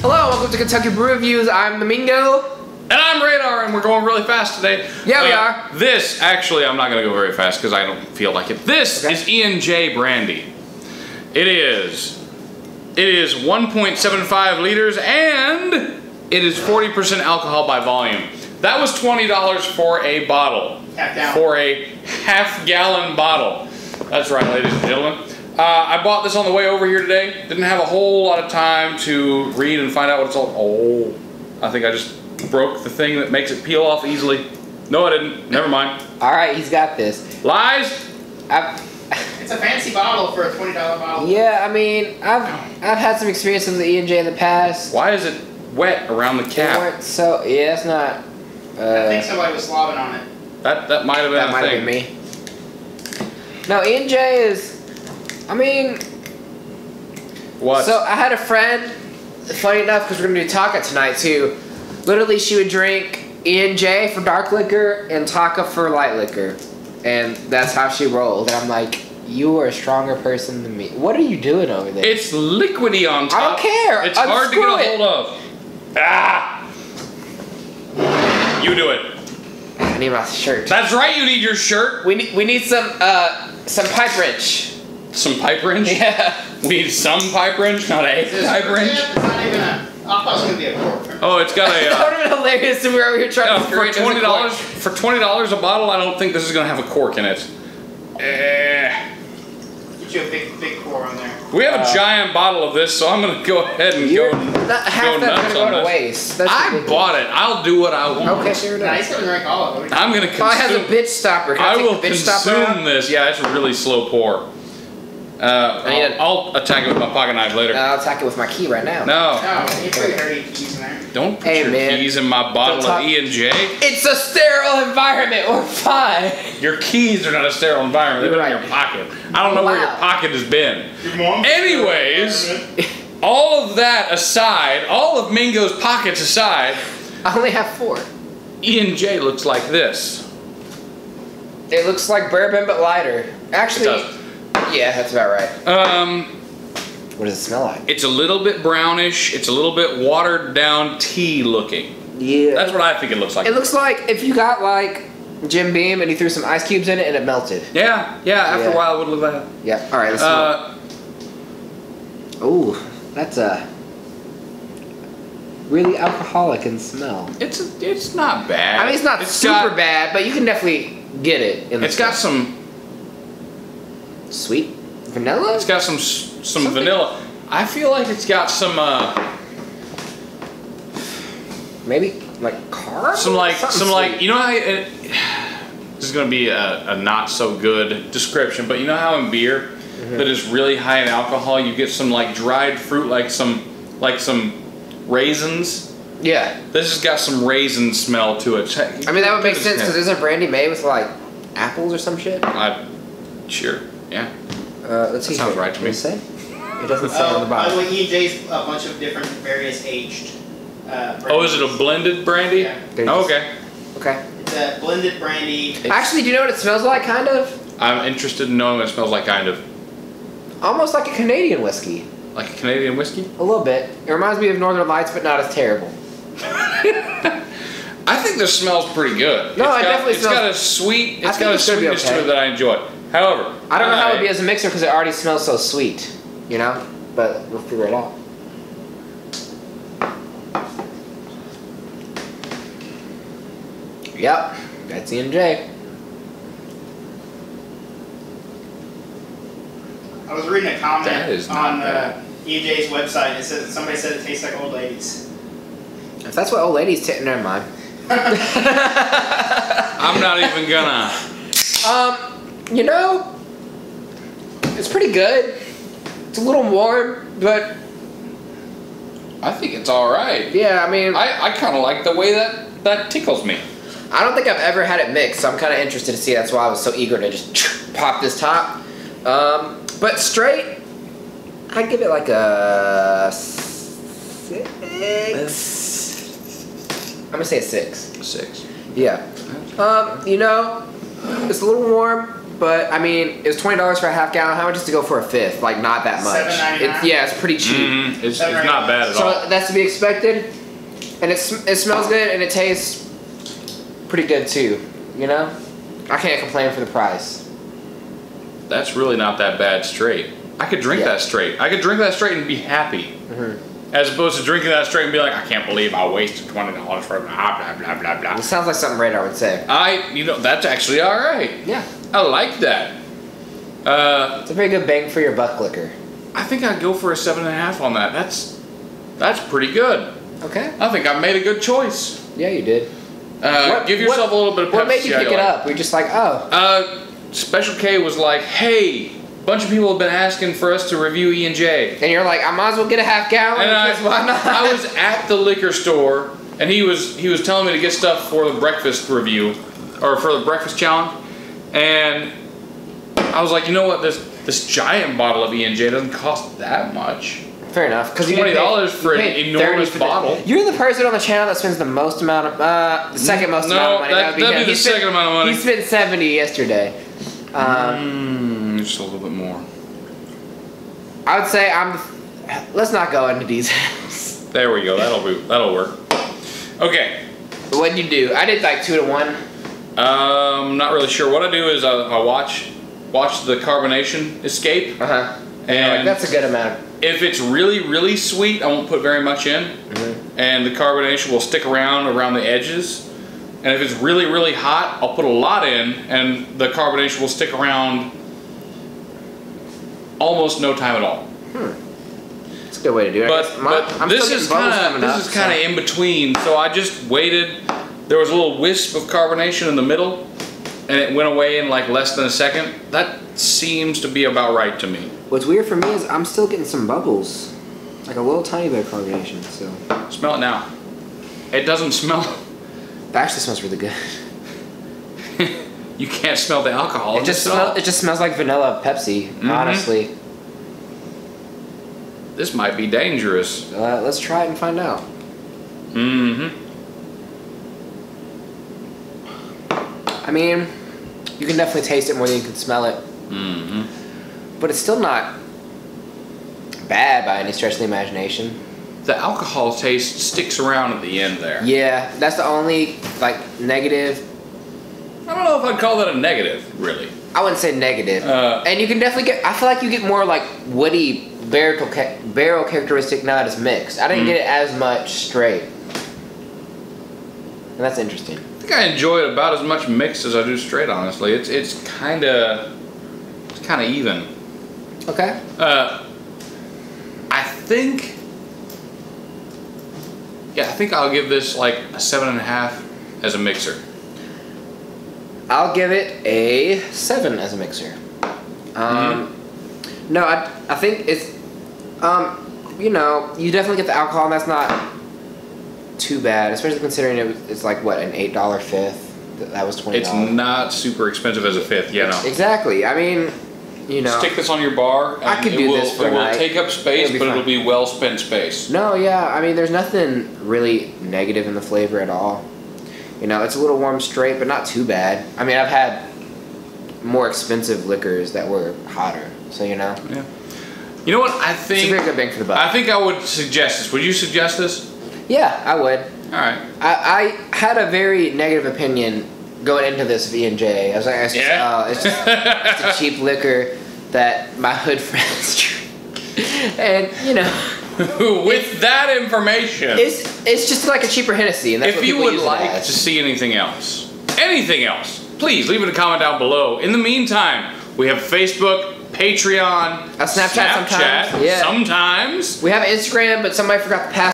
Hello, welcome to Kentucky Brew Reviews. I'm the Mingo. And I'm Radar, and we're going really fast today. Yeah, we are. This, actually, I'm not going to go very fast because I don't feel like it. This is J Brandy. It is 1.75 liters, and it is 40% alcohol by volume. That was $20 for a bottle. Half gallon. For a half-gallon bottle. That's right, ladies and gentlemen. I bought this on the way over here today. Didn't have a whole lot of time to read and find out what it's all. Oh, I think I just broke the thing that makes it peel off easily. No, I didn't. Never mind. All right, he's got this. Lies. It's a fancy bottle for a $20 bottle. Yeah, I mean, I've had some experience with the E&J in the past. Why is it wet around the cap? So yeah, it's not. I think somebody was slobbing on it. That might have been. That might have been me. No, E&J is. I mean, what? So I had a friend, funny enough, because we're going to do Taka tonight too. Literally, she would drink E&J for dark liquor and Taka for light liquor. And that's how she rolled. And I'm like, you are a stronger person than me. What are you doing over there? It's liquidy on top. I don't care. It's hard to get a hold of. Ah! You do it. I need my shirt. That's right, you need your shirt. We need some pipe wrench. Some pipe wrench? Yeah. We need some pipe wrench, not a pipe wrench. It's not even a. I thought it was gonna be a cork. Oh, it's got a. That would have been hilarious if we were over here trying to for $20 a bottle. I don't think this is gonna have a cork in it. Get you a big core on there. We have a giant bottle of this, so I'm gonna go ahead and go half that's nuts gonna on go to this. waste. That's I bought it. I'll do what I want. Okay, sure. Nah, he's gonna drink all of it. I'm gonna consume. Oh, it has a bitch stopper. Can I take will the bitch stopper out? consume this. Yeah, it's a really slow pour. I'll attack it with my pocket knife later. I'll attack it with my key right now. No. No, you put your dirty keys in there. Don't put your keys in my bottle of E&J. It's a sterile environment. We're fine. Your keys are not a sterile environment. They're in your pocket. I don't know where your pocket has been. Anyways, all of that aside, all of Mingo's pockets aside, I only have 4. E&J looks like this. It looks like bourbon but lighter. Actually, It does. Yeah, that's about right. What does it smell like? It's a little bit brownish. It's a little bit watered down tea looking. Yeah. That's what I think it looks like. It looks like if you got like Jim Beam and you threw some ice cubes in it and it melted. Yeah. After a while, it would look like that. Yeah. All right. Let's smell. Ooh, that's a really alcoholic in smell. It's not bad. I mean, it's not super bad, but you can definitely get it. It's got some sweet vanilla. It's got some vanilla. I feel like it's got some maybe like carbs. Some like you know how this is gonna be a not so good description, but you know how in beer that is really high in alcohol, you get some like dried fruit, like some raisins. Yeah. This has got some raisin smell to it. I mean, that would make sense because isn't brandy made with like apples or some shit? Sure. Yeah. Let's see. That sounds right to me. It doesn't say on the bottom. By the way, E&J's a bunch of different various aged. Is it a blended brandy? Yeah. Oh, okay. Okay. It's a blended brandy. Actually, do you know what it smells like? Kind of. I'm interested in knowing what it smells like. Kind of. Almost like a Canadian whiskey. Like a Canadian whiskey? A little bit. It reminds me of Northern Lights, but not as terrible. I think this smells pretty good. No, it definitely smells. It's got a sweet. It's got a it's gonna be sweetness to it that I enjoy. However, I don't know how it would be as a mixer because it already smells so sweet, you know. But we'll figure it out. Yep, that's E&J. I was reading a comment on E&J's website. It says somebody said it tastes like old ladies. If that's what old ladies taste, never mind. I'm not even gonna. You know, it's pretty good. It's a little warm, but I think it's all right. yeah, I mean, I kind of like the way that tickles me. I don't think I've ever had it mixed, so I'm kind of interested to see. That's why I was so eager to just pop this top. But straight, I'd give it like a 6. I'm gonna say a 6. 6. Yeah. You know, it's a little warm, but I mean, it was $20 for a half gallon. How much is to go for a fifth? Like, not that much. $7.99. Yeah, it's pretty cheap. It's not bad at all. So that's to be expected, and it smells good and it tastes pretty good too. You know, I can't complain for the price. That's really not that bad straight. I could drink that straight. I could drink that straight and be happy. As opposed to drinking that straight and be like, I can't believe I wasted $20 for blah, blah, blah, blah, blah. It sounds like something Radar would say. You know, that's actually all right. Yeah. I like that. It's a very good bang for your buck liquor. I think I'd go for a 7.5 on that. That's pretty good. Okay. I think I made a good choice. Yeah, you did. Give yourself a little bit of Pepsi. What made you pick it up? We're just like, oh. Special K was like, hey, a bunch of people have been asking for us to review E&J. And you're like, I might as well get a half gallon. And why not? I was at the liquor store, and he was telling me to get stuff for the breakfast review, or for the breakfast challenge, and I was like, you know what, this giant bottle of E&J doesn't cost that much. Fair enough, because $20 for an enormous bottle. You're the person on the channel that spends the most amount of, the second most amount of money. That'd be the second amount of money. He spent 70 yesterday. Just a little bit more. I would say let's not go into details. There we go. That'll work. Okay. What did you do? I did like 2 to 1. Not really sure. What I do is I watch the carbonation escape. And like, that's a good amount. If it's really, really sweet, I won't put very much in. And the carbonation will stick around the edges. And if it's really, really hot, I'll put a lot in, and the carbonation will stick around almost no time at all. That's a good way to do it. But this is kind of in between. So I just waited. There was a little wisp of carbonation in the middle, and it went away in like less than a second. That seems to be about right to me. What's weird for me is I'm still getting some bubbles, like a little tiny bit of carbonation. So smell it now. It doesn't smell. It actually smells really good. You can't smell the alcohol. It just smells like vanilla Pepsi, honestly. This might be dangerous. Let's try it and find out. I mean, you can definitely taste it more than you can smell it. But it's still not bad by any stretch of the imagination. The alcohol taste sticks around at the end there. Yeah, that's the only like negative. I don't know if I'd call that a negative, really. I wouldn't say negative. And you can definitely get. I feel like you get more like woody barrel characteristic now that it's mixed. I didn't get it as much straight, and that's interesting. I think I enjoy it about as much mixed as I do straight. Honestly, it's kind of even. Okay. I think I'll give this like a 7.5 as a mixer. I'll give it a 7 as a mixer. No, I think it's, you know, you definitely get the alcohol, and that's not too bad, especially considering it's like, what, an $8 fifth? That was $20. It's not super expensive as a fifth, yeah, no. Exactly. I mean, you know. Stick this on your bar, and I could do this for a night. It will take up space, but it'll be well spent space. No, yeah, I mean, there's nothing really negative in the flavor at all. You know, it's a little warm straight, but not too bad. I mean, I've had more expensive liquors that were hotter, so you know. Yeah. You know what? I think it's a very good bang for the buck. I think I would suggest this. Would you suggest this? Yeah, I would. All right. I had a very negative opinion going into this of E&J. I was like, it's just a cheap liquor that my hood friends drink, and you know. With that information, it's just like a cheaper Hennessy, and that's if you would like to see anything else, please leave it a comment down below. In the meantime, we have Facebook, Patreon, Snapchat sometimes. Yeah. Sometimes we have Instagram, but somebody forgot the password.